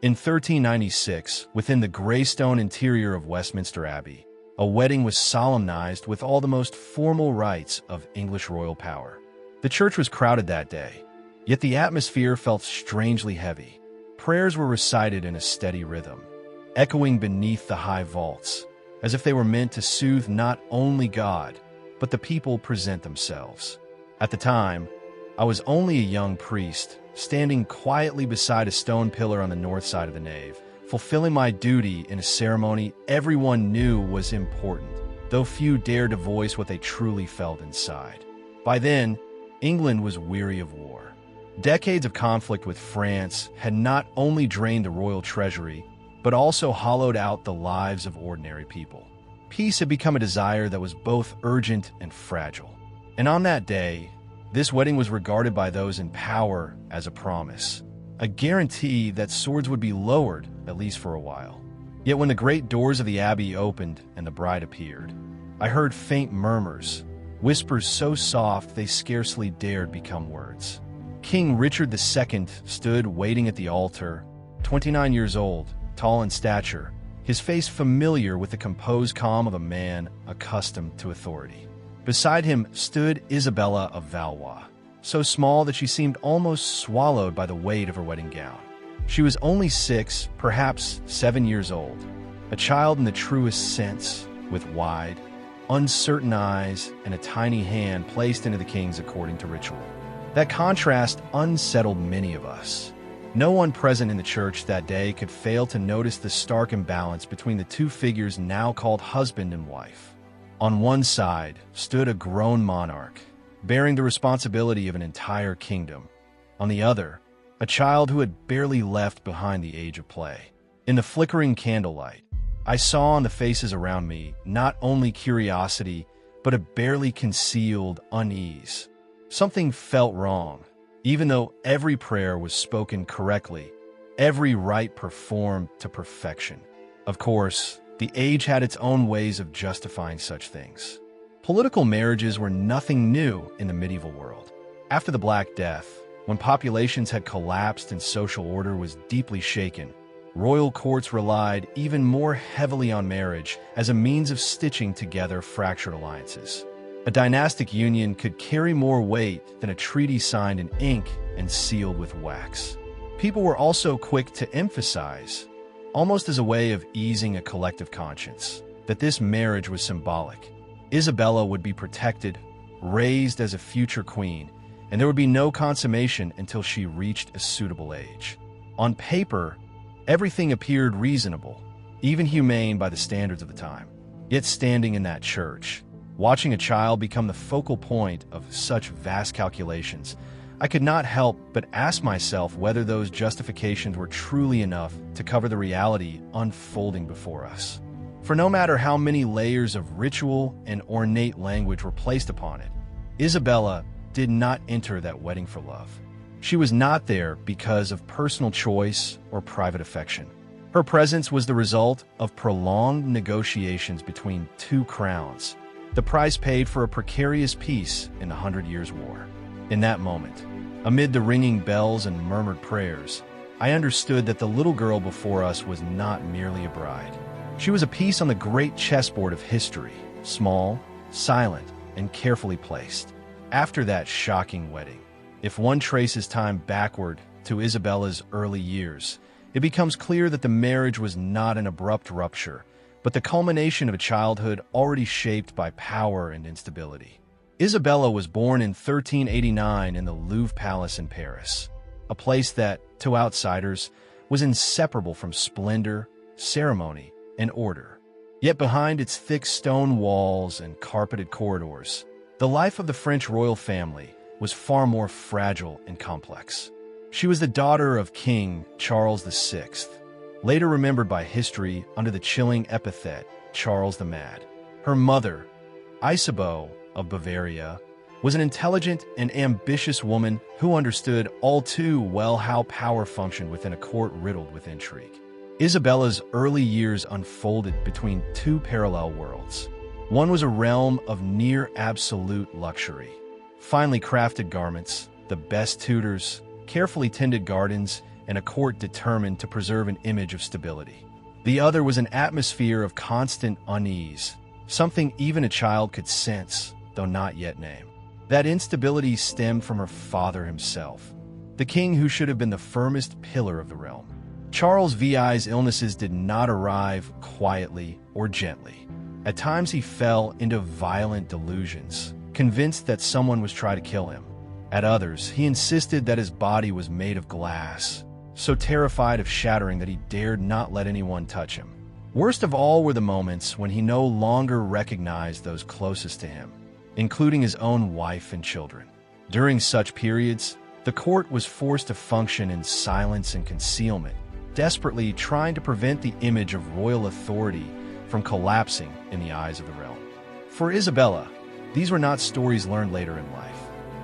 In 1396, within the gray-stone interior of Westminster Abbey, a wedding was solemnized with all the most formal rites of English royal power. The church was crowded that day, yet the atmosphere felt strangely heavy. Prayers were recited in a steady rhythm, echoing beneath the high vaults, as if they were meant to soothe not only God, but the people present themselves. At the time, I was only a young priest, standing quietly beside a stone pillar on the north side of the nave, fulfilling my duty in a ceremony everyone knew was important, though few dared to voice what they truly felt inside. By then, England was weary of war. Decades of conflict with France had not only drained the royal treasury, but also hollowed out the lives of ordinary people. Peace had become a desire that was both urgent and fragile. And on that day, this wedding was regarded by those in power as a promise, a guarantee that swords would be lowered, at least for a while. Yet when the great doors of the abbey opened and the bride appeared, I heard faint murmurs, whispers so soft they scarcely dared become words. King Richard II stood waiting at the altar, 29 years old, tall in stature, his face familiar with the composed calm of a man accustomed to authority. Beside him stood Isabella of Valois, so small that she seemed almost swallowed by the weight of her wedding gown. She was only 6, perhaps 7 years old, a child in the truest sense, with wide, uncertain eyes and a tiny hand placed into the king's according to ritual. That contrast unsettled many of us. No one present in the church that day could fail to notice the stark imbalance between the two figures now called husband and wife. On one side stood a grown monarch, bearing the responsibility of an entire kingdom. On the other, a child who had barely left behind the age of play. In the flickering candlelight, I saw on the faces around me not only curiosity, but a barely concealed unease. Something felt wrong. Even though every prayer was spoken correctly, every rite performed to perfection. Of course, the age had its own ways of justifying such things. Political marriages were nothing new in the medieval world. After the Black Death, when populations had collapsed and social order was deeply shaken, royal courts relied even more heavily on marriage as a means of stitching together fractured alliances. A dynastic union could carry more weight than a treaty signed in ink and sealed with wax. People were also quick to emphasize, almost as a way of easing a collective conscience, that this marriage was symbolic. Isabella would be protected, raised as a future queen, and there would be no consummation until she reached a suitable age. On paper, everything appeared reasonable, even humane by the standards of the time. Yet standing in that church, watching a child become the focal point of such vast calculations, I could not help but ask myself whether those justifications were truly enough to cover the reality unfolding before us. For no matter how many layers of ritual and ornate language were placed upon it, Isabella did not enter that wedding for love. She was not there because of personal choice or private affection. Her presence was the result of prolonged negotiations between two crowns, the price paid for a precarious peace in the 100 Years' War. In that moment, amid the ringing bells and murmured prayers, I understood that the little girl before us was not merely a bride. She was a piece on the great chessboard of history, small, silent, and carefully placed. After that shocking wedding, if one traces time backward to Isabella's early years, it becomes clear that the marriage was not an abrupt rupture, but the culmination of a childhood already shaped by power and instability. Isabella was born in 1389 in the Louvre Palace in Paris, a place that, to outsiders, was inseparable from splendor, ceremony, and order. Yet behind its thick stone walls and carpeted corridors, the life of the French royal family was far more fragile and complex. She was the daughter of King Charles VI, later remembered by history under the chilling epithet Charles the Mad. Her mother, Isabella of Bavaria, was an intelligent and ambitious woman who understood all too well how power functioned within a court riddled with intrigue. Isabella's early years unfolded between two parallel worlds. One was a realm of near absolute luxury. Finely crafted garments, the best tutors, carefully tended gardens, and a court determined to preserve an image of stability. The other was an atmosphere of constant unease, something even a child could sense, though not yet name. That instability stemmed from her father himself, the king who should have been the firmest pillar of the realm. Charles VI's illnesses did not arrive quietly or gently. At times he fell into violent delusions, convinced that someone was trying to kill him. At others, he insisted that his body was made of glass, so terrified of shattering that he dared not let anyone touch him. Worst of all were the moments when he no longer recognized those closest to him, including his own wife and children. During such periods, the court was forced to function in silence and concealment, desperately trying to prevent the image of royal authority from collapsing in the eyes of the realm. For Isabella, these were not stories learned later in life.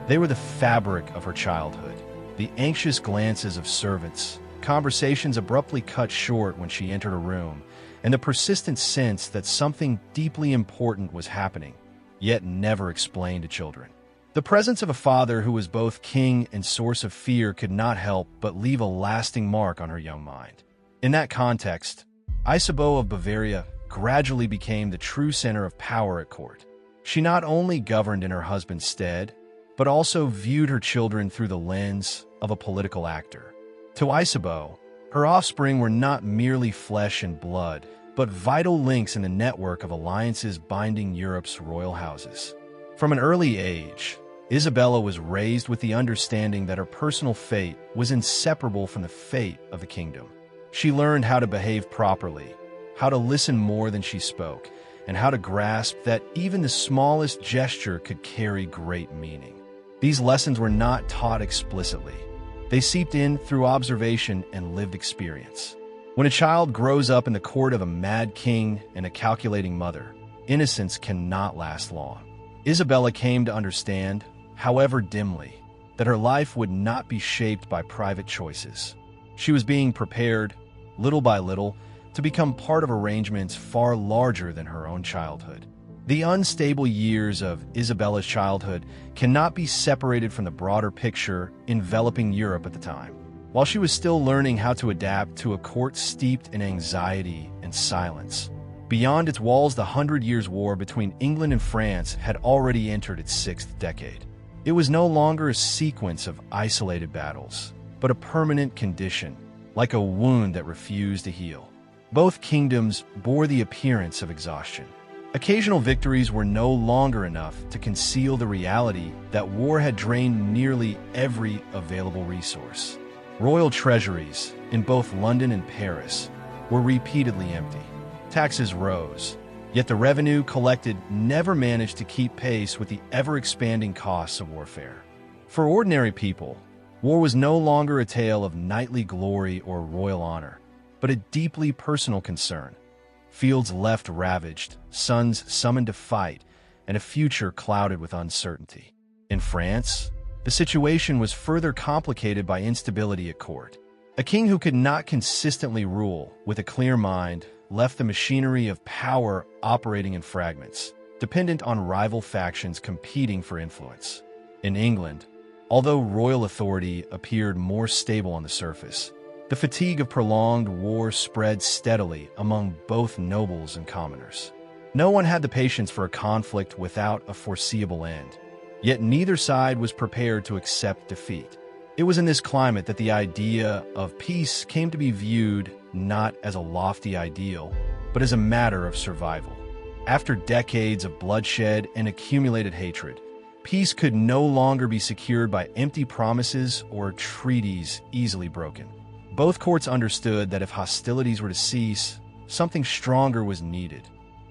They were the fabric of her childhood, the anxious glances of servants, conversations abruptly cut short when she entered a room, and the persistent sense that something deeply important was happening, yet never explained to children. The presence of a father who was both king and source of fear could not help but leave a lasting mark on her young mind. In that context, Isabella of Bavaria gradually became the true center of power at court. She not only governed in her husband's stead, but also viewed her children through the lens of a political actor. To Isabella, her offspring were not merely flesh and blood, but vital links in the network of alliances binding Europe's royal houses. From an early age, Isabella was raised with the understanding that her personal fate was inseparable from the fate of the kingdom. She learned how to behave properly, how to listen more than she spoke, and how to grasp that even the smallest gesture could carry great meaning. These lessons were not taught explicitly. They seeped in through observation and lived experience. When a child grows up in the court of a mad king and a calculating mother, innocence cannot last long. Isabella came to understand, however dimly, that her life would not be shaped by private choices. She was being prepared, little by little, to become part of arrangements far larger than her own childhood. The unstable years of Isabella's childhood cannot be separated from the broader picture enveloping Europe at the time. While she was still learning how to adapt to a court steeped in anxiety and silence, beyond its walls the 100 Years' War between England and France had already entered its sixth decade. It was no longer a sequence of isolated battles, but a permanent condition, like a wound that refused to heal. Both kingdoms bore the appearance of exhaustion. Occasional victories were no longer enough to conceal the reality that war had drained nearly every available resource. Royal treasuries, in both London and Paris, were repeatedly empty. Taxes rose, yet the revenue collected never managed to keep pace with the ever-expanding costs of warfare. For ordinary people, war was no longer a tale of knightly glory or royal honor, but a deeply personal concern. Fields left ravaged, sons summoned to fight, and a future clouded with uncertainty. In France, the situation was further complicated by instability at court. A king who could not consistently rule with a clear mind left the machinery of power operating in fragments, dependent on rival factions competing for influence. In England, although royal authority appeared more stable on the surface, the fatigue of prolonged war spread steadily among both nobles and commoners. No one had the patience for a conflict without a foreseeable end, yet neither side was prepared to accept defeat. It was in this climate that the idea of peace came to be viewed not as a lofty ideal, but as a matter of survival. After decades of bloodshed and accumulated hatred, peace could no longer be secured by empty promises or treaties easily broken. Both courts understood that if hostilities were to cease, something stronger was needed,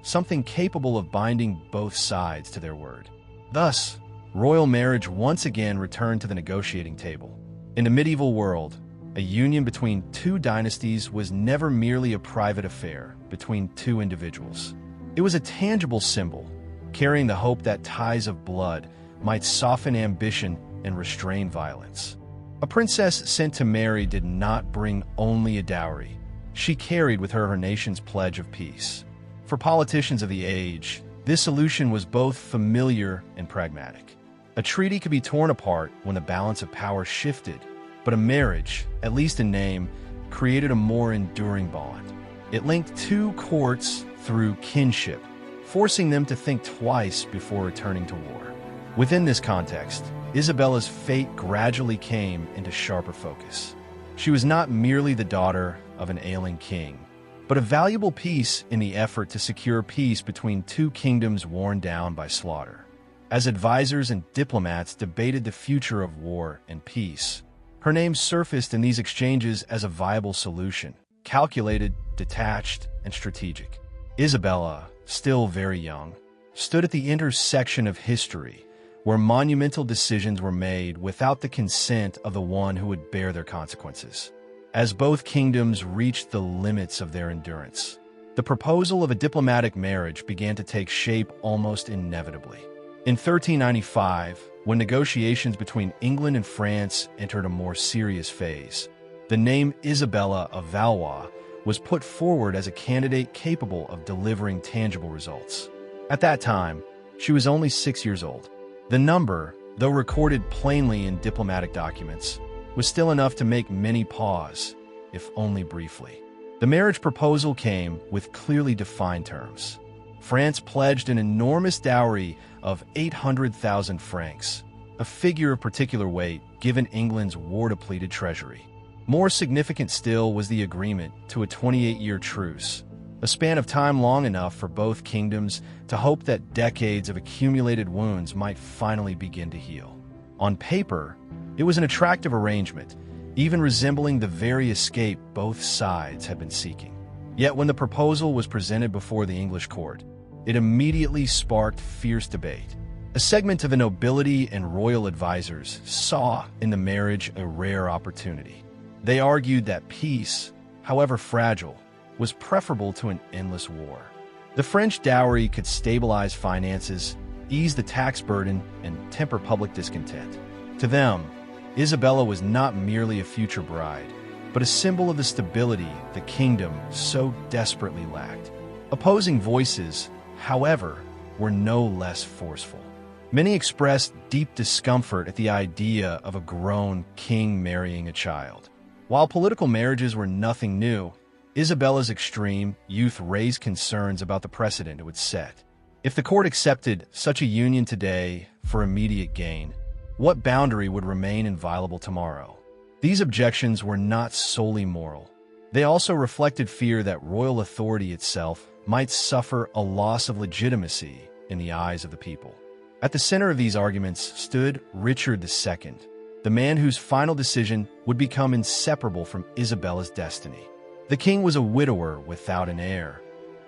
something capable of binding both sides to their word. Thus, royal marriage once again returned to the negotiating table. In the medieval world, a union between two dynasties was never merely a private affair between two individuals. It was a tangible symbol, carrying the hope that ties of blood might soften ambition and restrain violence. A princess sent to marry did not bring only a dowry. She carried with her nation's pledge of peace. For politicians of the age, this solution was both familiar and pragmatic. A treaty could be torn apart when the balance of power shifted, But a marriage, at least in name, created a more enduring bond. It linked two courts through kinship, forcing them to think twice before returning to war. Within this context, Isabella's fate gradually came into sharper focus. She was not merely the daughter of an ailing king, but a valuable piece in the effort to secure peace between two kingdoms worn down by slaughter. As advisors and diplomats debated the future of war and peace, her name surfaced in these exchanges as a viable solution, calculated, detached, and strategic. Isabella, still very young, stood at the intersection of history, where monumental decisions were made without the consent of the one who would bear their consequences. As both kingdoms reached the limits of their endurance, the proposal of a diplomatic marriage began to take shape almost inevitably. In 1395, when negotiations between England and France entered a more serious phase, the name Isabella of Valois was put forward as a candidate capable of delivering tangible results. At that time, she was only 6 years old. The number, though recorded plainly in diplomatic documents, was still enough to make many pause, if only briefly. The marriage proposal came with clearly defined terms. France pledged an enormous dowry of 800,000 francs, a figure of particular weight given England's war-depleted treasury. More significant still was the agreement to a 28-year truce, a span of time long enough for both kingdoms to hope that decades of accumulated wounds might finally begin to heal. On paper, it was an attractive arrangement, even resembling the very escape both sides had been seeking. Yet when the proposal was presented before the English court, it immediately sparked fierce debate. A segment of the nobility and royal advisors saw in the marriage a rare opportunity. They argued that peace, however fragile, was preferable to an endless war. The French dowry could stabilize finances, ease the tax burden, and temper public discontent. To them, Isabella was not merely a future bride, but a symbol of the stability the kingdom so desperately lacked. Opposing voices, however, were no less forceful. Many expressed deep discomfort at the idea of a grown king marrying a child. While political marriages were nothing new, Isabella's extreme youth raised concerns about the precedent it would set. If the court accepted such a union today for immediate gain, what boundary would remain inviolable tomorrow? These objections were not solely moral. They also reflected fear that royal authority itself might suffer a loss of legitimacy in the eyes of the people. At the center of these arguments stood Richard II, the man whose final decision would become inseparable from Isabella's destiny. The king was a widower without an heir,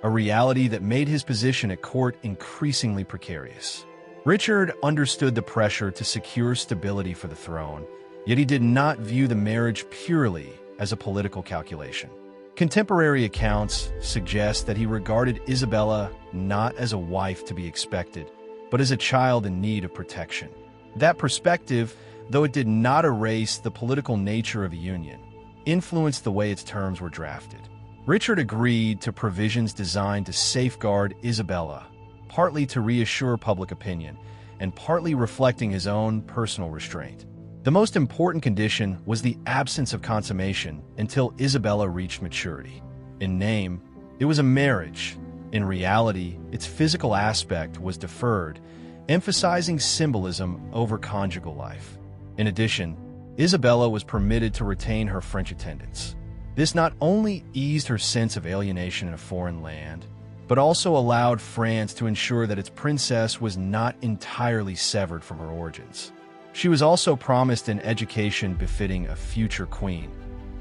a reality that made his position at court increasingly precarious. Richard understood the pressure to secure stability for the throne, yet he did not view the marriage purely as a political calculation. Contemporary accounts suggest that he regarded Isabella not as a wife to be expected, but as a child in need of protection. That perspective, though it did not erase the political nature of the union, influenced the way its terms were drafted. Richard agreed to provisions designed to safeguard Isabella, partly to reassure public opinion, and partly reflecting his own personal restraint. The most important condition was the absence of consummation until Isabella reached maturity. In name, it was a marriage. In reality, its physical aspect was deferred, emphasizing symbolism over conjugal life. In addition, Isabella was permitted to retain her French attendants. This not only eased her sense of alienation in a foreign land, but also allowed France to ensure that its princess was not entirely severed from her origins. She was also promised an education befitting a future queen,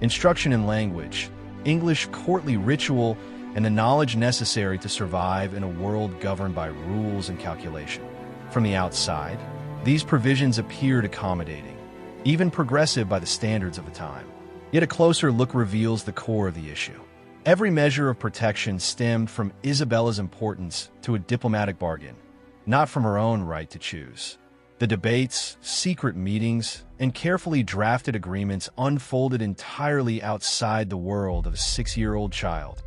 instruction in language, English courtly ritual, and the knowledge necessary to survive in a world governed by rules and calculation. From the outside, these provisions appeared accommodating, even progressive by the standards of the time. Yet a closer look reveals the core of the issue. Every measure of protection stemmed from Isabella's importance to a diplomatic bargain, not from her own right to choose. The debates, secret meetings, and carefully drafted agreements unfolded entirely outside the world of a 6-year-old child,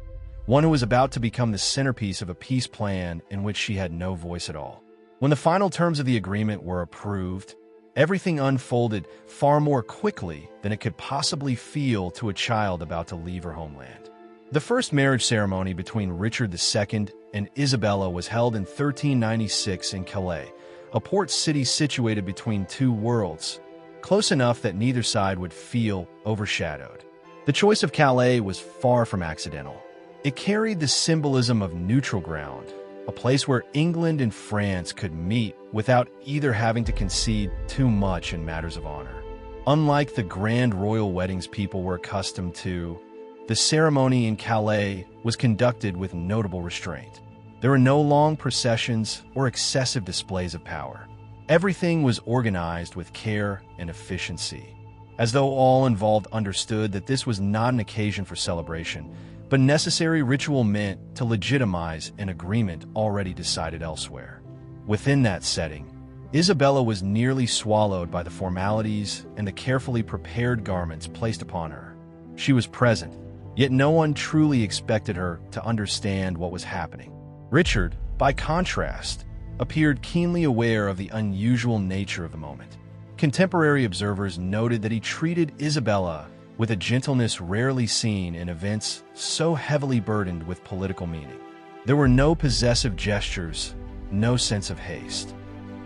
one who was about to become the centerpiece of a peace plan in which she had no voice at all. When the final terms of the agreement were approved, Everything unfolded far more quickly than it could possibly feel to a child about to leave her homeland. The first marriage ceremony between Richard II and Isabella was held in 1396 in Calais, a port city situated between two worlds, close enough that neither side would feel overshadowed. The choice of Calais was far from accidental. It carried the symbolism of neutral ground, a place where England and France could meet without either having to concede too much in matters of honor. Unlike the grand royal weddings people were accustomed to, the ceremony in Calais was conducted with notable restraint. There were no long processions or excessive displays of power. Everything was organized with care and efficiency, as though all involved understood that this was not an occasion for celebration, but necessary ritual meant to legitimize an agreement already decided elsewhere. Within that setting, Isabella was nearly swallowed by the formalities and the carefully prepared garments placed upon her. She was present, yet no one truly expected her to understand what was happening. Richard, by contrast, appeared keenly aware of the unusual nature of the moment. Contemporary observers noted that he treated Isabella with a gentleness rarely seen in events so heavily burdened with political meaning. There were no possessive gestures, no sense of haste,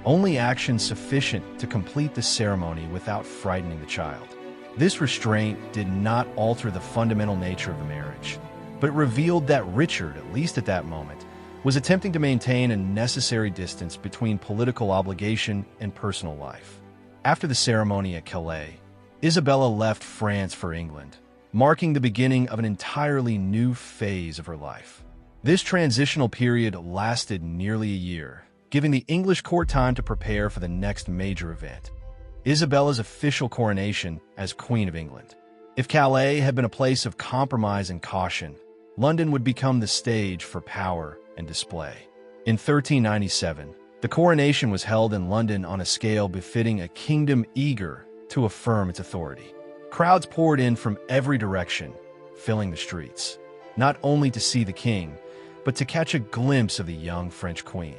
only action sufficient to complete the ceremony without frightening the child. This restraint did not alter the fundamental nature of the marriage, but it revealed that Richard, at least at that moment, was attempting to maintain a necessary distance between political obligation and personal life. After the ceremony at Calais, Isabella left France for England, marking the beginning of an entirely new phase of her life. This transitional period lasted nearly a year, giving the English court time to prepare for the next major event, Isabella's official coronation as Queen of England. If Calais had been a place of compromise and caution, London would become the stage for power and display. In 1397, the coronation was held in London on a scale befitting a kingdom eager to affirm its authority. Crowds poured in from every direction, filling the streets, not only to see the king, but to catch a glimpse of the young French queen.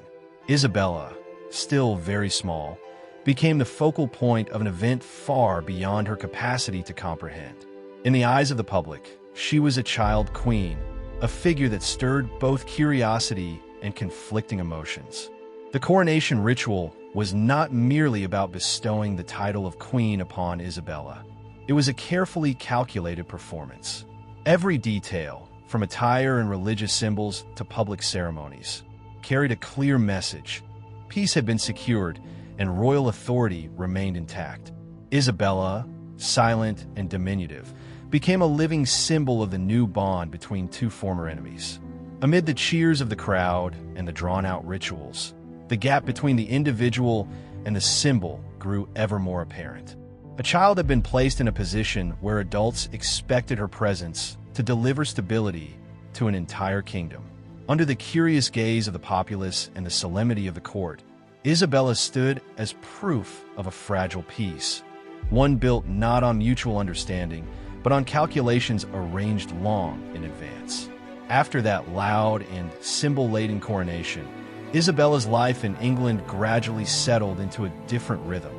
Isabella, still very small, became the focal point of an event far beyond her capacity to comprehend. In the eyes of the public, she was a child queen, a figure that stirred both curiosity and conflicting emotions. The coronation ritual was not merely about bestowing the title of queen upon Isabella. It was a carefully calculated performance. Every detail, from attire and religious symbols to public ceremonies, carried a clear message. Peace had been secured, and royal authority remained intact. Isabella, silent and diminutive, became a living symbol of the new bond between two former enemies. Amid the cheers of the crowd and the drawn-out rituals, the gap between the individual and the symbol grew ever more apparent. A child had been placed in a position where adults expected her presence to deliver stability to an entire kingdom. Under the curious gaze of the populace and the solemnity of the court, Isabella stood as proof of a fragile peace, one built not on mutual understanding, but on calculations arranged long in advance. After that loud and symbol-laden coronation, Isabella's life in England gradually settled into a different rhythm,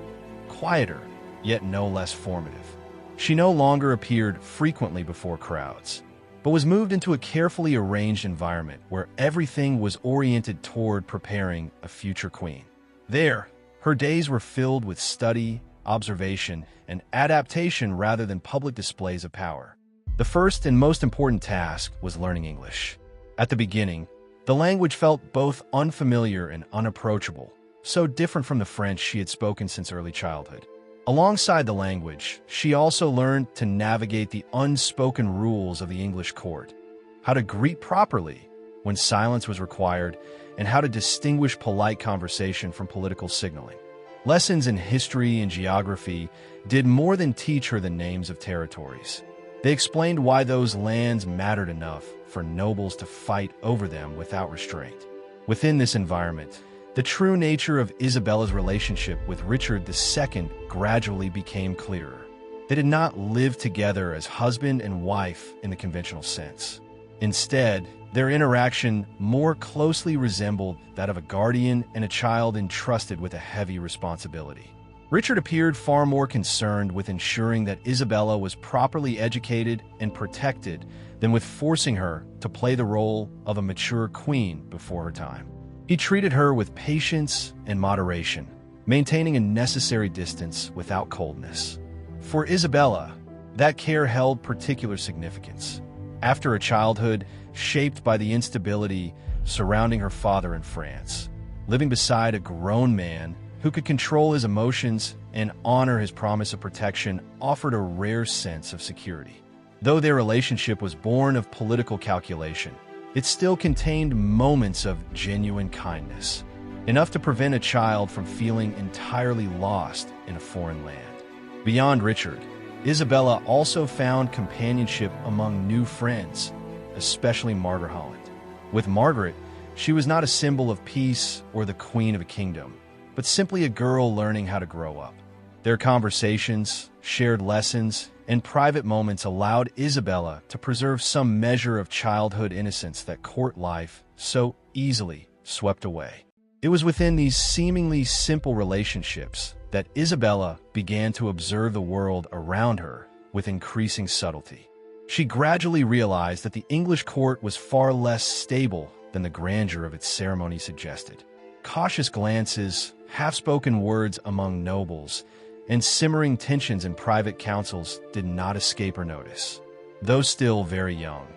quieter, yet no less formative. She no longer appeared frequently before crowds, but was moved into a carefully arranged environment where everything was oriented toward preparing a future queen. There, her days were filled with study, observation, and adaptation rather than public displays of power. The first and most important task was learning English. At the beginning, the language felt both unfamiliar and unapproachable, so different from the French she had spoken since early childhood. Alongside the language, she also learned to navigate the unspoken rules of the English court, how to greet properly when silence was required, and how to distinguish polite conversation from political signaling. Lessons in history and geography did more than teach her the names of territories. They explained why those lands mattered enough for nobles to fight over them without restraint. Within this environment, the true nature of Isabella's relationship with Richard II gradually became clearer. They did not live together as husband and wife in the conventional sense. Instead, their interaction more closely resembled that of a guardian and a child entrusted with a heavy responsibility. Richard appeared far more concerned with ensuring that Isabella was properly educated and protected than with forcing her to play the role of a mature queen before her time. He treated her with patience and moderation, maintaining a necessary distance without coldness. For Isabella, that care held particular significance. After a childhood shaped by the instability surrounding her father in France, living beside a grown man who could control his emotions and honor his promise of protection offered a rare sense of security. Though their relationship was born of political calculation, it still contained moments of genuine kindness, enough to prevent a child from feeling entirely lost in a foreign land. Beyond Richard, Isabella also found companionship among new friends, especially Margaret Holland. With Margaret, she was not a symbol of peace or the queen of a kingdom, but simply a girl learning how to grow up. Their conversations, shared lessons, and private moments allowed Isabella to preserve some measure of childhood innocence that court life so easily swept away. It was within these seemingly simple relationships that Isabella began to observe the world around her with increasing subtlety. She gradually realized that the English court was far less stable than the grandeur of its ceremony suggested. Cautious glances, half-spoken words among nobles, and simmering tensions in private councils did not escape her notice. Though still very young,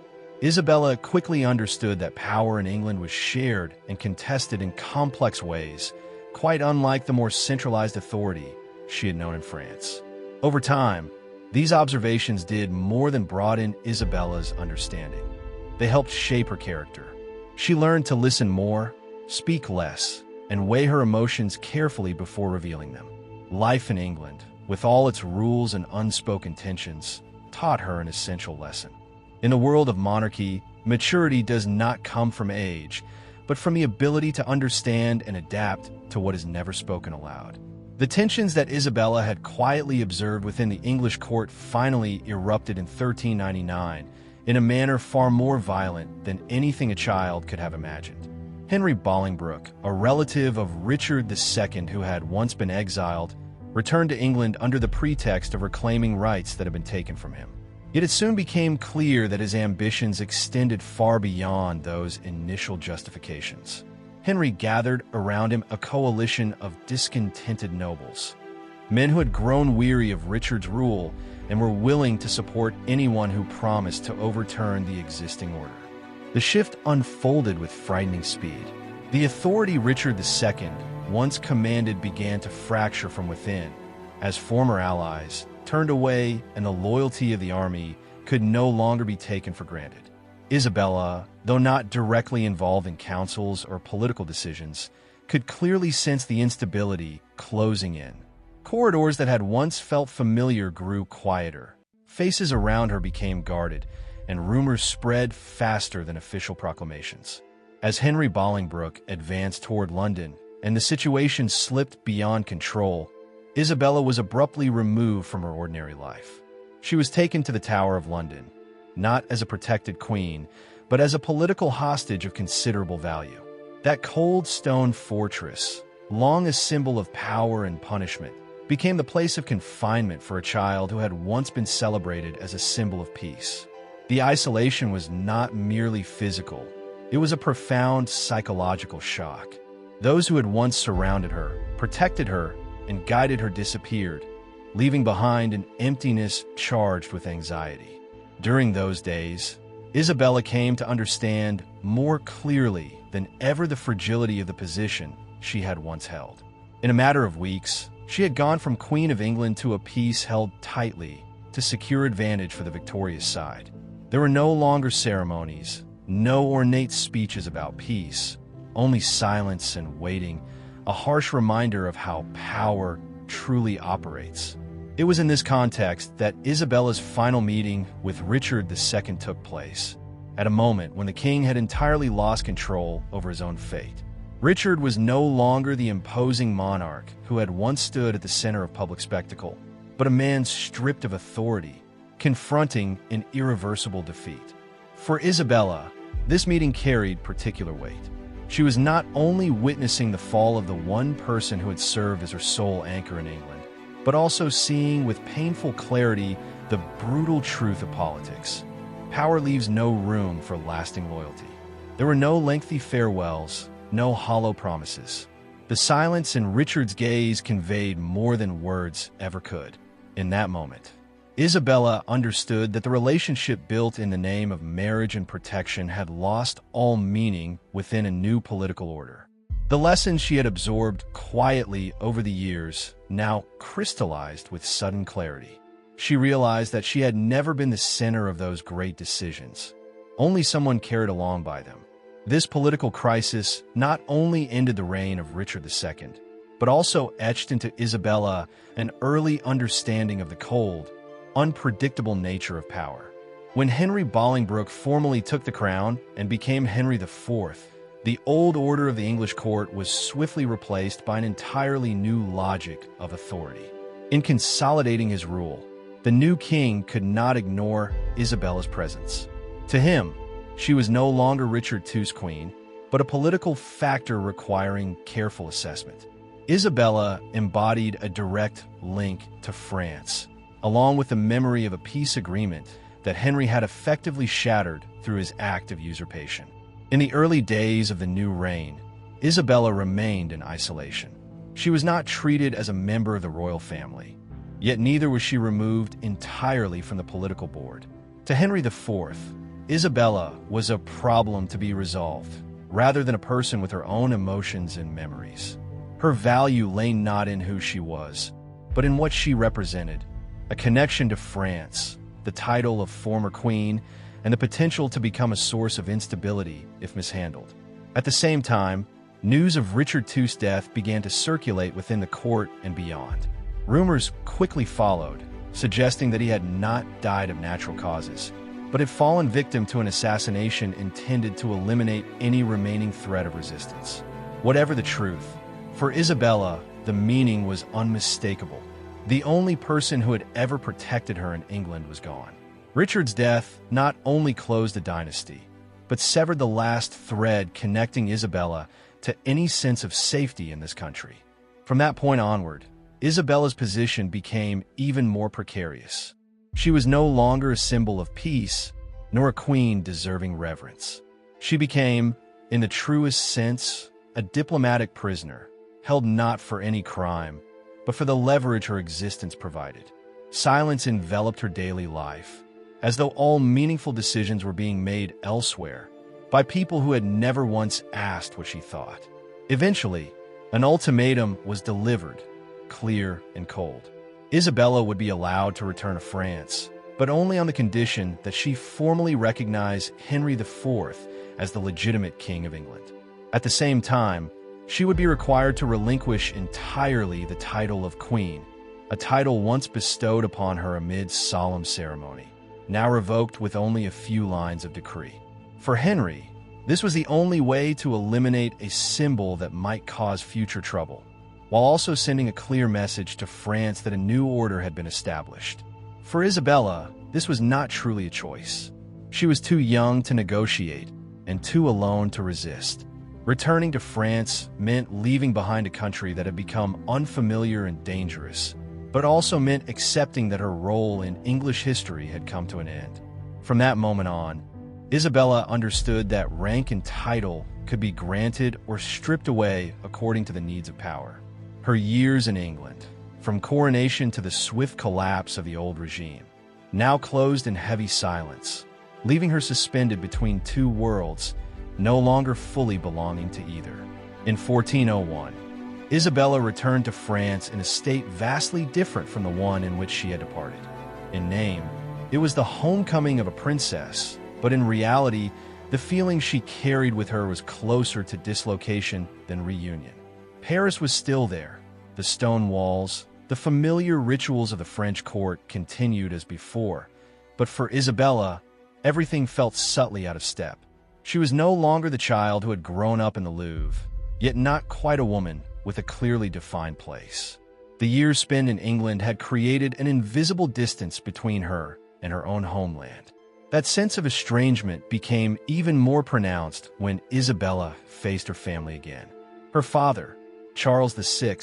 Isabella quickly understood that power in England was shared and contested in complex ways, quite unlike the more centralized authority she had known in France. Over time, these observations did more than broaden Isabella's understanding. They helped shape her character. She learned to listen more, speak less, and weigh her emotions carefully before revealing them. Life in England, with all its rules and unspoken tensions, taught her an essential lesson. In the world of monarchy, maturity does not come from age, but from the ability to understand and adapt to what is never spoken aloud. The tensions that Isabella had quietly observed within the English court finally erupted in 1399 in a manner far more violent than anything a child could have imagined. Henry Bolingbroke, a relative of Richard II who had once been exiled, returned to England under the pretext of reclaiming rights that had been taken from him. Yet it soon became clear that his ambitions extended far beyond those initial justifications. Henry gathered around him a coalition of discontented nobles, men who had grown weary of Richard's rule and were willing to support anyone who promised to overturn the existing order. The shift unfolded with frightening speed. The authority Richard II once commanded began to fracture from within, as former allies turned away and the loyalty of the army could no longer be taken for granted. Isabella, though not directly involved in councils or political decisions, could clearly sense the instability closing in. Corridors that had once felt familiar grew quieter. Faces around her became guarded, and rumors spread faster than official proclamations. As Henry Bolingbroke advanced toward London and the situation slipped beyond control, Isabella was abruptly removed from her ordinary life. She was taken to the Tower of London, not as a protected queen, but as a political hostage of considerable value. That cold stone fortress, long a symbol of power and punishment, became the place of confinement for a child who had once been celebrated as a symbol of peace. The isolation was not merely physical, it was a profound psychological shock. Those who had once surrounded her, protected her, and guided her disappeared, leaving behind an emptiness charged with anxiety. During those days, Isabella came to understand more clearly than ever the fragility of the position she had once held. In a matter of weeks, she had gone from Queen of England to a peace held tightly to secure advantage for the victorious side. There were no longer ceremonies, no ornate speeches about peace, only silence and waiting, a harsh reminder of how power truly operates. It was in this context that Isabella's final meeting with Richard II took place, at a moment when the king had entirely lost control over his own fate. Richard was no longer the imposing monarch who had once stood at the center of public spectacle, but a man stripped of authority, confronting an irreversible defeat. For Isabella, this meeting carried particular weight. She was not only witnessing the fall of the one person who had served as her sole anchor in England, but also seeing with painful clarity the brutal truth of politics. Power leaves no room for lasting loyalty. There were no lengthy farewells, no hollow promises. The silence in Richard's gaze conveyed more than words ever could. In that moment, Isabella understood that the relationship built in the name of marriage and protection had lost all meaning within a new political order. The lessons she had absorbed quietly over the years now crystallized with sudden clarity. She realized that she had never been the center of those great decisions. Only someone carried along by them. This political crisis not only ended the reign of Richard II, but also etched into Isabella an early understanding of the cold, unpredictable nature of power. When Henry Bolingbroke formally took the crown and became Henry IV, the old order of the English court was swiftly replaced by an entirely new logic of authority. In consolidating his rule, the new king could not ignore Isabella's presence. To him, she was no longer Richard II's queen, but a political factor requiring careful assessment. Isabella embodied a direct link to France, along with the memory of a peace agreement that Henry had effectively shattered through his act of usurpation. In the early days of the new reign, Isabella remained in isolation. She was not treated as a member of the royal family, yet neither was she removed entirely from the political board. To Henry IV, Isabella was a problem to be resolved, rather than a person with her own emotions and memories. Her value lay not in who she was, but in what she represented: a connection to France, the title of former queen, and the potential to become a source of instability if mishandled. At the same time, news of Richard II's death began to circulate within the court and beyond. Rumors quickly followed, suggesting that he had not died of natural causes, but had fallen victim to an assassination intended to eliminate any remaining threat of resistance. Whatever the truth, for Isabella, the meaning was unmistakable. The only person who had ever protected her in England was gone. Richard's death not only closed a dynasty, but severed the last thread connecting Isabella to any sense of safety in this country. From that point onward, Isabella's position became even more precarious. She was no longer a symbol of peace, nor a queen deserving reverence. She became, in the truest sense, a diplomatic prisoner, held not for any crime, but for the leverage her existence provided. Silence enveloped her daily life, as though all meaningful decisions were being made elsewhere, by people who had never once asked what she thought. Eventually, an ultimatum was delivered, clear and cold. Isabella would be allowed to return to France, but only on the condition that she formally recognize Henry IV as the legitimate king of England. At the same time, she would be required to relinquish entirely the title of queen, a title once bestowed upon her amid solemn ceremony, now revoked with only a few lines of decree. For Henry, this was the only way to eliminate a symbol that might cause future trouble, while also sending a clear message to France that a new order had been established. For Isabella, this was not truly a choice. She was too young to negotiate and too alone to resist. Returning to France meant leaving behind a country that had become unfamiliar and dangerous, but also meant accepting that her role in English history had come to an end. From that moment on, Isabella understood that rank and title could be granted or stripped away according to the needs of power. Her years in England, from coronation to the swift collapse of the old regime, now closed in heavy silence, leaving her suspended between two worlds, no longer fully belonging to either. In 1401, Isabella returned to France in a state vastly different from the one in which she had departed. In name, it was the homecoming of a princess, but in reality, the feeling she carried with her was closer to dislocation than reunion. Paris was still there. The stone walls, the familiar rituals of the French court continued as before, but for Isabella, everything felt subtly out of step. She was no longer the child who had grown up in the Louvre, yet not quite a woman with a clearly defined place. The years spent in England had created an invisible distance between her and her own homeland. That sense of estrangement became even more pronounced when Isabella faced her family again. Her father, Charles VI,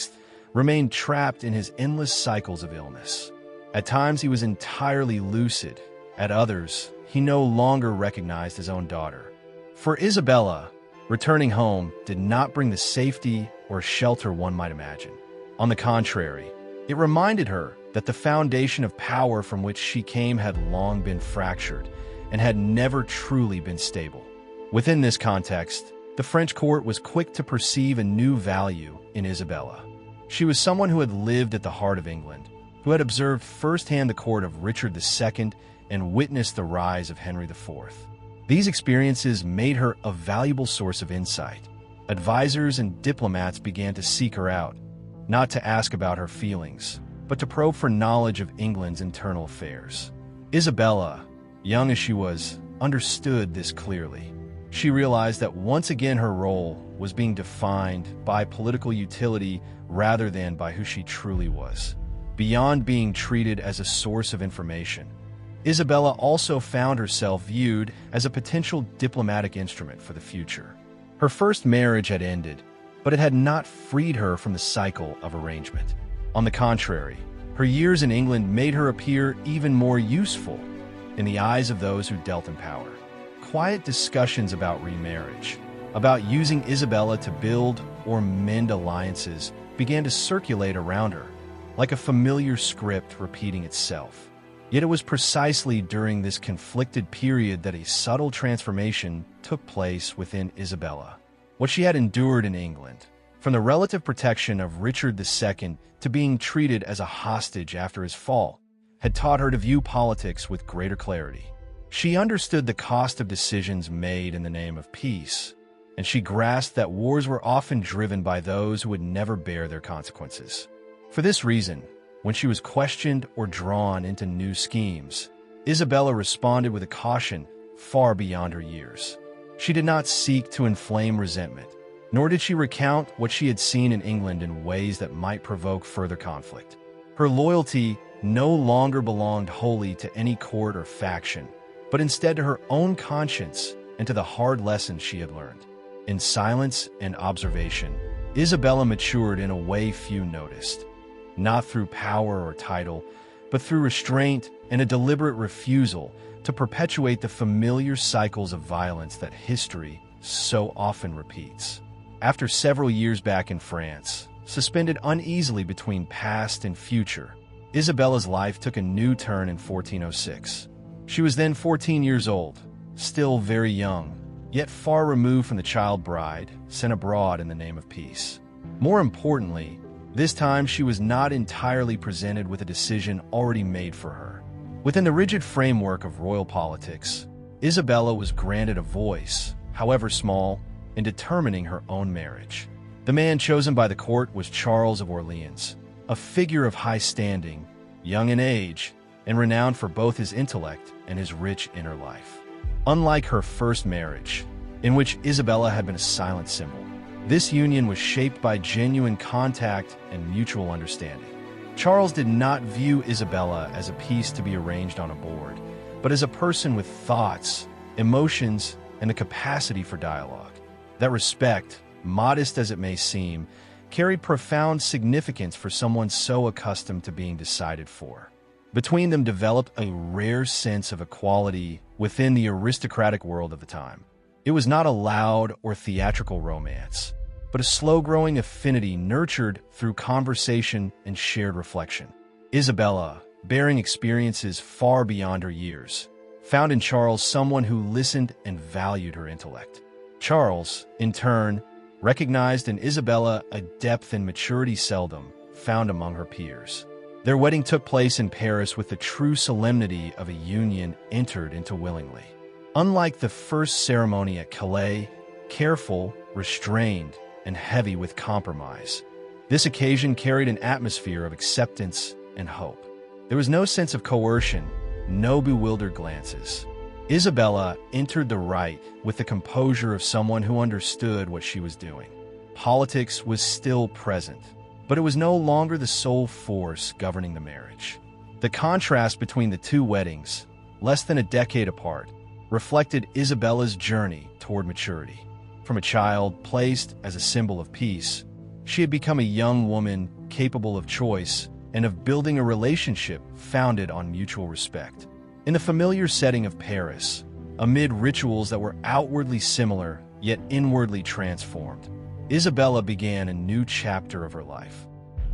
remained trapped in his endless cycles of illness. At times he was entirely lucid, at others he no longer recognized his own daughter. For Isabella, returning home did not bring the safety or shelter one might imagine. On the contrary, it reminded her that the foundation of power from which she came had long been fractured and had never truly been stable. Within this context, the French court was quick to perceive a new value in Isabella. She was someone who had lived at the heart of England, who had observed firsthand the court of Richard II and witnessed the rise of Henry IV. These experiences made her a valuable source of insight. Advisors and diplomats began to seek her out, not to ask about her feelings, but to probe for knowledge of England's internal affairs. Isabella, young as she was, understood this clearly. She realized that once again her role was being defined by political utility rather than by who she truly was. Beyond being treated as a source of information, Isabella also found herself viewed as a potential diplomatic instrument for the future. Her first marriage had ended, but it had not freed her from the cycle of arrangement. On the contrary, her years in England made her appear even more useful in the eyes of those who dealt in power. Quiet discussions about remarriage, about using Isabella to build or mend alliances, began to circulate around her, like a familiar script repeating itself. Yet it was precisely during this conflicted period that a subtle transformation took place within Isabella. What she had endured in England, from the relative protection of Richard II to being treated as a hostage after his fall, had taught her to view politics with greater clarity. She understood the cost of decisions made in the name of peace, and she grasped that wars were often driven by those who would never bear their consequences. For this reason, when she was questioned or drawn into new schemes, Isabella responded with a caution far beyond her years. She did not seek to inflame resentment, nor did she recount what she had seen in England in ways that might provoke further conflict. Her loyalty no longer belonged wholly to any court or faction, but instead to her own conscience and to the hard lessons she had learned. In silence and observation, Isabella matured in a way few noticed, not through power or title, but through restraint and a deliberate refusal to perpetuate the familiar cycles of violence that history so often repeats. After several years back in France, suspended uneasily between past and future, Isabella's life took a new turn in 1406. She was then 14 years old, still very young, yet far removed from the child bride sent abroad in the name of peace. More importantly, this time she was not entirely presented with a decision already made for her. Within the rigid framework of royal politics, Isabella was granted a voice, however small, in determining her own marriage. The man chosen by the court was Charles of Orleans, a figure of high standing, young in age, and renowned for both his intellect and his rich inner life. Unlike her first marriage, in which Isabella had been a silent symbol, this union was shaped by genuine contact and mutual understanding. Charles did not view Isabella as a piece to be arranged on a board, but as a person with thoughts, emotions, and the capacity for dialogue. That respect, modest as it may seem, carried profound significance for someone so accustomed to being decided for. Between them developed a rare sense of equality within the aristocratic world of the time. It was not a loud or theatrical romance, but a slow-growing affinity nurtured through conversation and shared reflection. Isabella, bearing experiences far beyond her years, found in Charles someone who listened and valued her intellect. Charles, in turn, recognized in Isabella a depth and maturity seldom found among her peers. Their wedding took place in Paris with the true solemnity of a union entered into willingly. Unlike the first ceremony at Calais, careful, restrained, and heavy with compromise, this occasion carried an atmosphere of acceptance and hope. There was no sense of coercion, no bewildered glances. Isabella entered the rite with the composure of someone who understood what she was doing. Politics was still present, but it was no longer the sole force governing the marriage. The contrast between the two weddings, less than a decade apart, reflected Isabella's journey toward maturity. From a child placed as a symbol of peace, she had become a young woman capable of choice and of building a relationship founded on mutual respect. In the familiar setting of Paris, amid rituals that were outwardly similar yet inwardly transformed, Isabella began a new chapter of her life.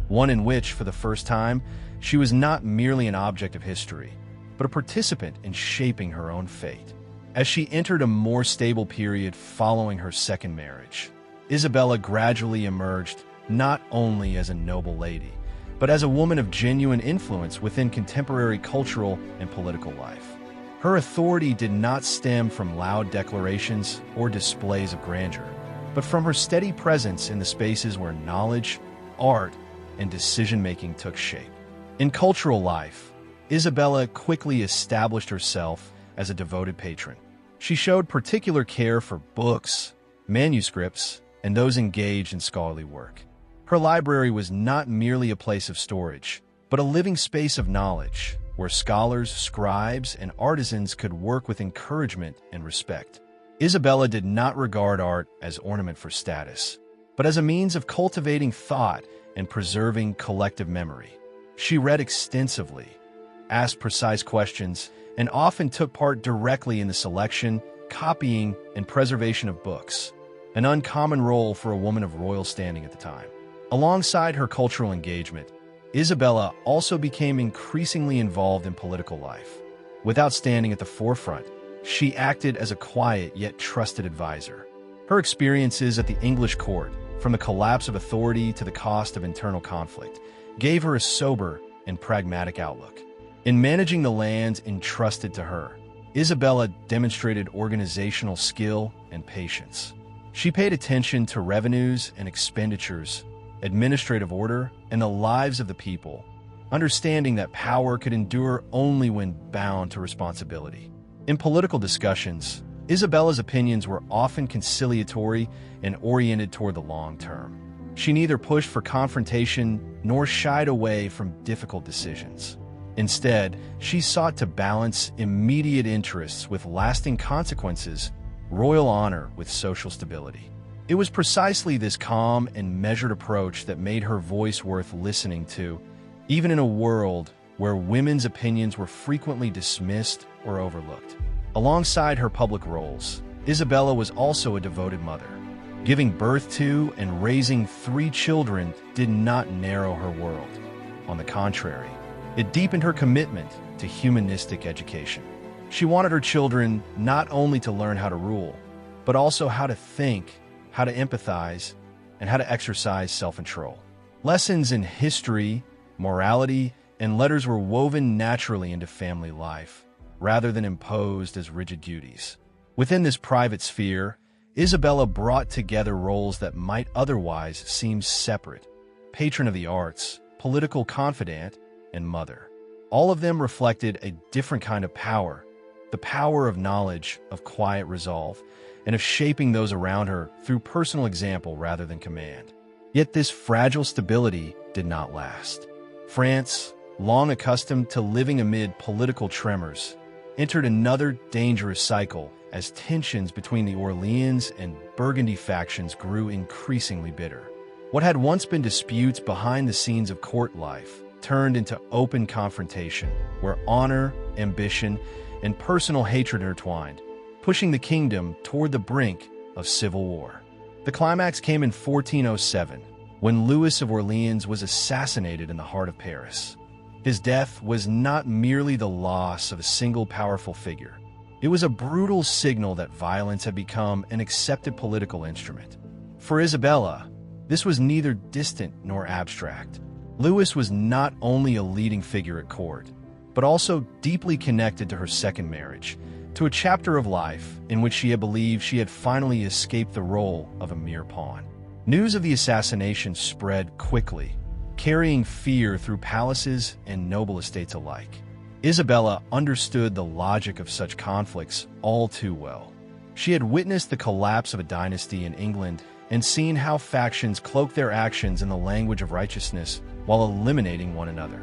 One in which, for the first time, she was not merely an object of history, but a participant in shaping her own fate. As she entered a more stable period following her second marriage, Isabella gradually emerged not only as a noble lady, but as a woman of genuine influence within contemporary cultural and political life. Her authority did not stem from loud declarations or displays of grandeur, but from her steady presence in the spaces where knowledge, art, and decision-making took shape. In cultural life, Isabella quickly established herself as a devoted patron. She showed particular care for books, manuscripts, and those engaged in scholarly work. Her library was not merely a place of storage, but a living space of knowledge, where scholars, scribes, and artisans could work with encouragement and respect. Isabella did not regard art as ornament for status, but as a means of cultivating thought and preserving collective memory. She read extensively, asked precise questions, and often took part directly in the selection, copying, and preservation of books, an uncommon role for a woman of royal standing at the time. Alongside her cultural engagement, Isabella also became increasingly involved in political life. Without standing at the forefront, she acted as a quiet yet trusted advisor. Her experiences at the English court, from the collapse of authority to the cost of internal conflict, gave her a sober and pragmatic outlook. In managing the lands entrusted to her, Isabella demonstrated organizational skill and patience. She paid attention to revenues and expenditures, administrative order, and the lives of the people, understanding that power could endure only when bound to responsibility. In political discussions, Isabella's opinions were often conciliatory and oriented toward the long term. She neither pushed for confrontation nor shied away from difficult decisions. Instead, she sought to balance immediate interests with lasting consequences, royal honor with social stability. It was precisely this calm and measured approach that made her voice worth listening to, even in a world where women's opinions were frequently dismissed or overlooked. Alongside her public roles, Isabella was also a devoted mother. Giving birth to and raising 3 children did not narrow her world. On the contrary, it deepened her commitment to humanistic education. She wanted her children not only to learn how to rule, but also how to think, how to empathize, and how to exercise self-control. Lessons in history, morality, and letters were woven naturally into family life, rather than imposed as rigid duties. Within this private sphere, Isabella brought together roles that might otherwise seem separate: patron of the arts, political confidant, and mother. All of them reflected a different kind of power, the power of knowledge, of quiet resolve, and of shaping those around her through personal example rather than command. Yet this fragile stability did not last. France, long accustomed to living amid political tremors, entered another dangerous cycle as tensions between the Orleans and Burgundy factions grew increasingly bitter. What had once been disputes behind the scenes of court life turned into open confrontation, where honor, ambition, and personal hatred intertwined, pushing the kingdom toward the brink of civil war. The climax came in 1407, when Louis of Orleans was assassinated in the heart of Paris. His death was not merely the loss of a single powerful figure. It was a brutal signal that violence had become an accepted political instrument. For Isabella, this was neither distant nor abstract. Louis was not only a leading figure at court, but also deeply connected to her second marriage, to a chapter of life in which she had believed she had finally escaped the role of a mere pawn. News of the assassination spread quickly, carrying fear through palaces and noble estates alike. Isabella understood the logic of such conflicts all too well. She had witnessed the collapse of a dynasty in England and seen how factions cloaked their actions in the language of righteousness while eliminating one another.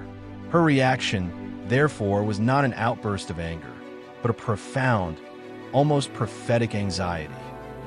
Her reaction, therefore, was not an outburst of anger, but a profound, almost prophetic anxiety.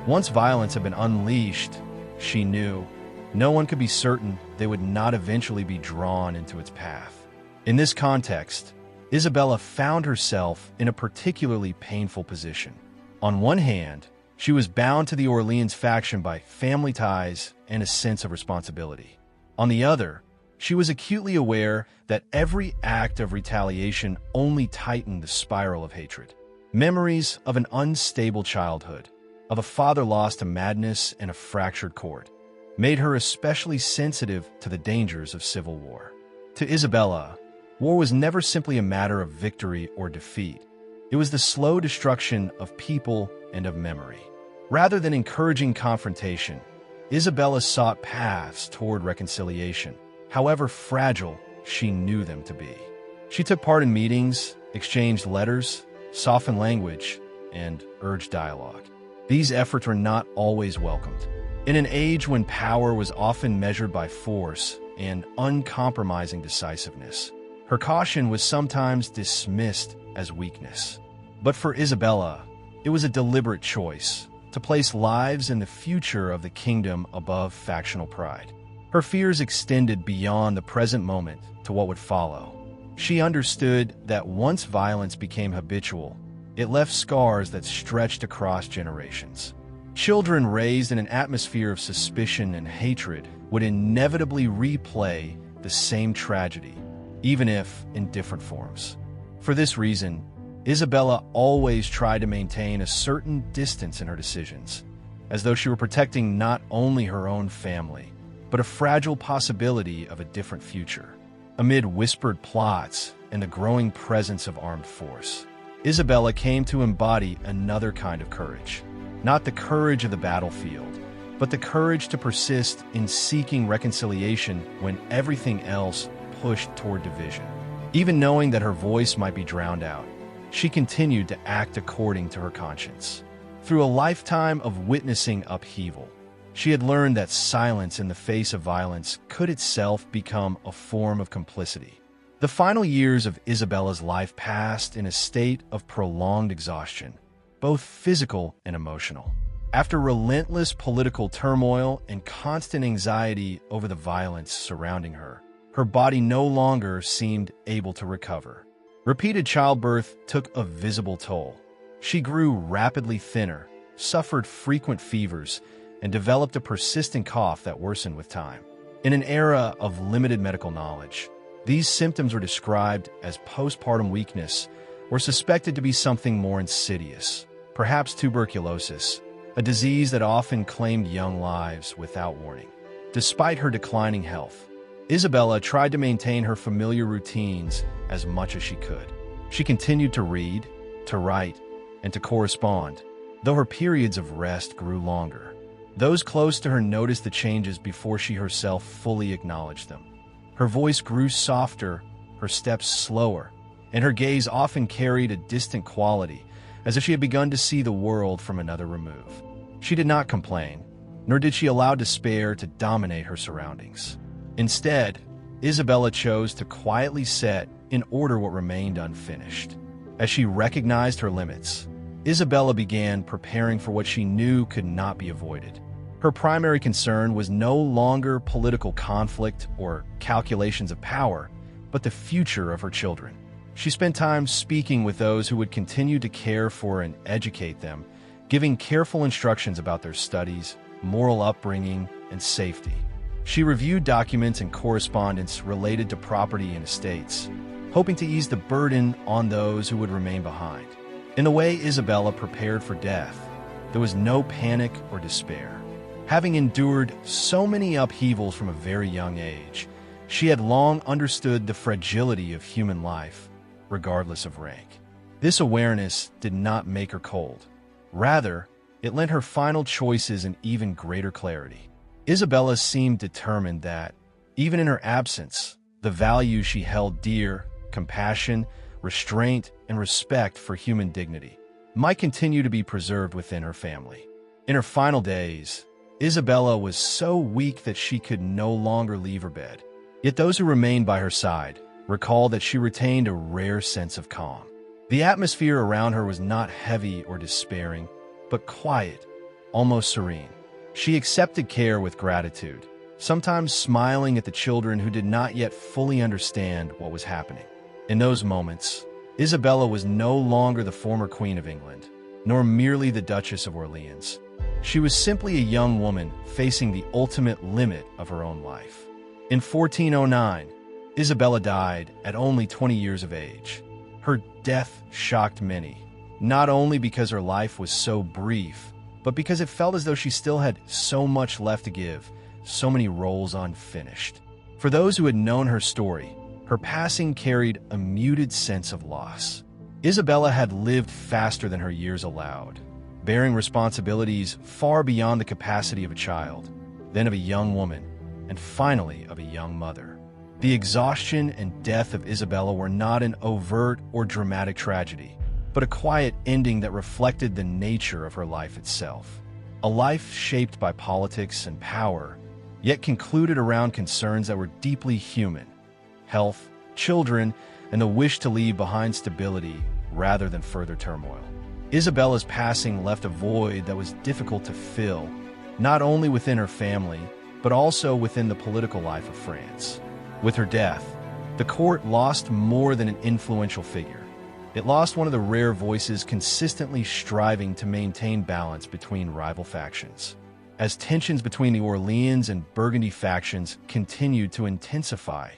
Once violence had been unleashed, she knew no one could be certain they would not eventually be drawn into its path. In this context, Isabella found herself in a particularly painful position. On one hand, she was bound to the Orleans faction by family ties and a sense of responsibility. On the other, she was acutely aware that every act of retaliation only tightened the spiral of hatred. Memories of an unstable childhood, of a father lost to madness and a fractured court, made her especially sensitive to the dangers of civil war. To Isabella, war was never simply a matter of victory or defeat. It was the slow destruction of people and of memory. Rather than encouraging confrontation, Isabella sought paths toward reconciliation, however fragile she knew them to be. She took part in meetings, exchanged letters, softened language, and urged dialogue. These efforts were not always welcomed. In an age when power was often measured by force and uncompromising decisiveness, her caution was sometimes dismissed as weakness. But for Isabella, it was a deliberate choice to place lives and the future of the kingdom above factional pride. Her fears extended beyond the present moment to what would follow. She understood that once violence became habitual, it left scars that stretched across generations. Children raised in an atmosphere of suspicion and hatred would inevitably replay the same tragedy, even if in different forms. For this reason, Isabella always tried to maintain a certain distance in her decisions, as though she were protecting not only her own family, but a fragile possibility of a different future. Amid whispered plots and the growing presence of armed force, Isabella came to embody another kind of courage. Not the courage of the battlefield, but the courage to persist in seeking reconciliation when everything else pushed toward division. Even knowing that her voice might be drowned out, she continued to act according to her conscience. Through a lifetime of witnessing upheaval, she had learned that silence in the face of violence could itself become a form of complicity. The final years of Isabella's life passed in a state of prolonged exhaustion, both physical and emotional. After relentless political turmoil and constant anxiety over the violence surrounding her, her body no longer seemed able to recover. Repeated childbirth took a visible toll. She grew rapidly thinner, suffered frequent fevers, and developed a persistent cough that worsened with time. In an era of limited medical knowledge, these symptoms were described as postpartum weakness or suspected to be something more insidious, perhaps tuberculosis, a disease that often claimed young lives without warning. Despite her declining health, Isabella tried to maintain her familiar routines as much as she could. She continued to read, to write, and to correspond, though her periods of rest grew longer. Those close to her noticed the changes before she herself fully acknowledged them. Her voice grew softer, her steps slower, and her gaze often carried a distant quality, as if she had begun to see the world from another remove. She did not complain, nor did she allow despair to dominate her surroundings. Instead, Isabella chose to quietly set in order what remained unfinished. As she recognized her limits, Isabella began preparing for what she knew could not be avoided. Her primary concern was no longer political conflict or calculations of power, but the future of her children. She spent time speaking with those who would continue to care for and educate them, giving careful instructions about their studies, moral upbringing, and safety. She reviewed documents and correspondence related to property and estates, hoping to ease the burden on those who would remain behind. In the way Isabella prepared for death, there was no panic or despair. Having endured so many upheavals from a very young age, she had long understood the fragility of human life, regardless of rank. This awareness did not make her cold. Rather, it lent her final choices an even greater clarity. Isabella seemed determined that, even in her absence, the values she held dear, compassion, restraint, and respect for human dignity, might continue to be preserved within her family. In her final days, Isabella was so weak that she could no longer leave her bed. Yet those who remained by her side recalled that she retained a rare sense of calm. The atmosphere around her was not heavy or despairing, but quiet, almost serene. She accepted care with gratitude, sometimes smiling at the children who did not yet fully understand what was happening. In those moments, Isabella was no longer the former Queen of England, nor merely the Duchess of Orleans. She was simply a young woman facing the ultimate limit of her own life. In 1409, Isabella died at only 20 years of age. Her death shocked many, not only because her life was so brief, but because it felt as though she still had so much left to give, so many roles unfinished. For those who had known her story, her passing carried a muted sense of loss. Isabella had lived faster than her years allowed, bearing responsibilities far beyond the capacity of a child, then of a young woman, and finally of a young mother. The exhaustion and death of Isabella were not an overt or dramatic tragedy, but a quiet ending that reflected the nature of her life itself. A life shaped by politics and power, yet concluded around concerns that were deeply human: health, children, and the wish to leave behind stability rather than further turmoil. Isabella's passing left a void that was difficult to fill, not only within her family, but also within the political life of France. With her death, the court lost more than an influential figure. It lost one of the rare voices consistently striving to maintain balance between rival factions. As tensions between the Orleans and Burgundy factions continued to intensify,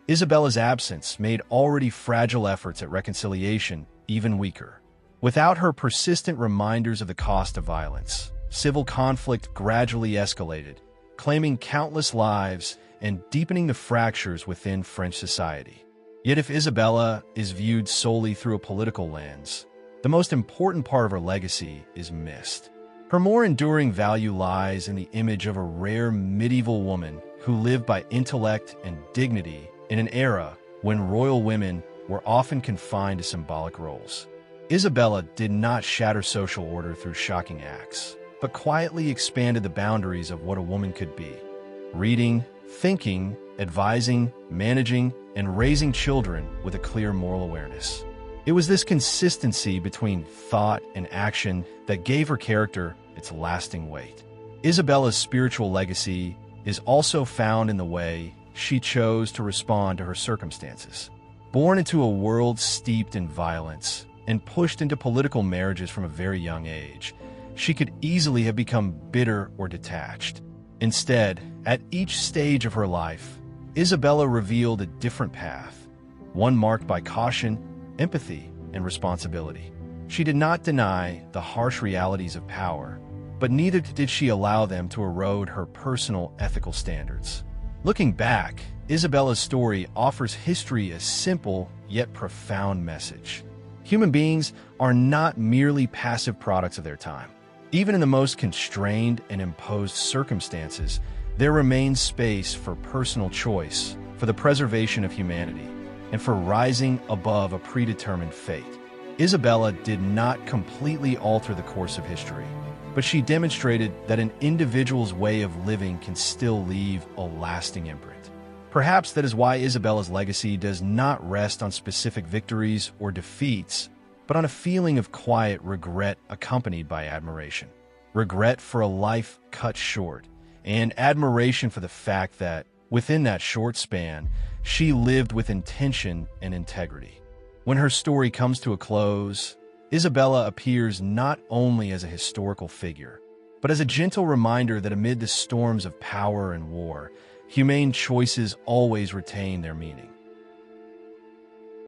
Isabella's absence made already fragile efforts at reconciliation even weaker. Without her persistent reminders of the cost of violence, civil conflict gradually escalated, claiming countless lives and deepening the fractures within French society. Yet if Isabella is viewed solely through a political lens, the most important part of her legacy is missed. Her more enduring value lies in the image of a rare medieval woman who lived by intellect and dignity in an era when royal women were often confined to symbolic roles. Isabella did not shatter social order through shocking acts, but quietly expanded the boundaries of what a woman could be. Reading, thinking, advising, managing, and raising children with a clear moral awareness. It was this consistency between thought and action that gave her character its lasting weight. Isabella's spiritual legacy is also found in the way she chose to respond to her circumstances. Born into a world steeped in violence and pushed into political marriages from a very young age, she could easily have become bitter or detached. Instead, at each stage of her life, Isabella revealed a different path, one marked by caution, empathy, and responsibility. She did not deny the harsh realities of power, but neither did she allow them to erode her personal ethical standards. Looking back, Isabella's story offers history a simple yet profound message. Human beings are not merely passive products of their time. Even in the most constrained and imposed circumstances, there remains space for personal choice, for the preservation of humanity, and for rising above a predetermined fate. Isabella did not completely alter the course of history, but she demonstrated that an individual's way of living can still leave a lasting imprint. Perhaps that is why Isabella's legacy does not rest on specific victories or defeats, but on a feeling of quiet regret accompanied by admiration. Regret for a life cut short, and admiration for the fact that, within that short span, she lived with intention and integrity. When her story comes to a close, Isabella appears not only as a historical figure, but as a gentle reminder that amid the storms of power and war, humane choices always retain their meaning.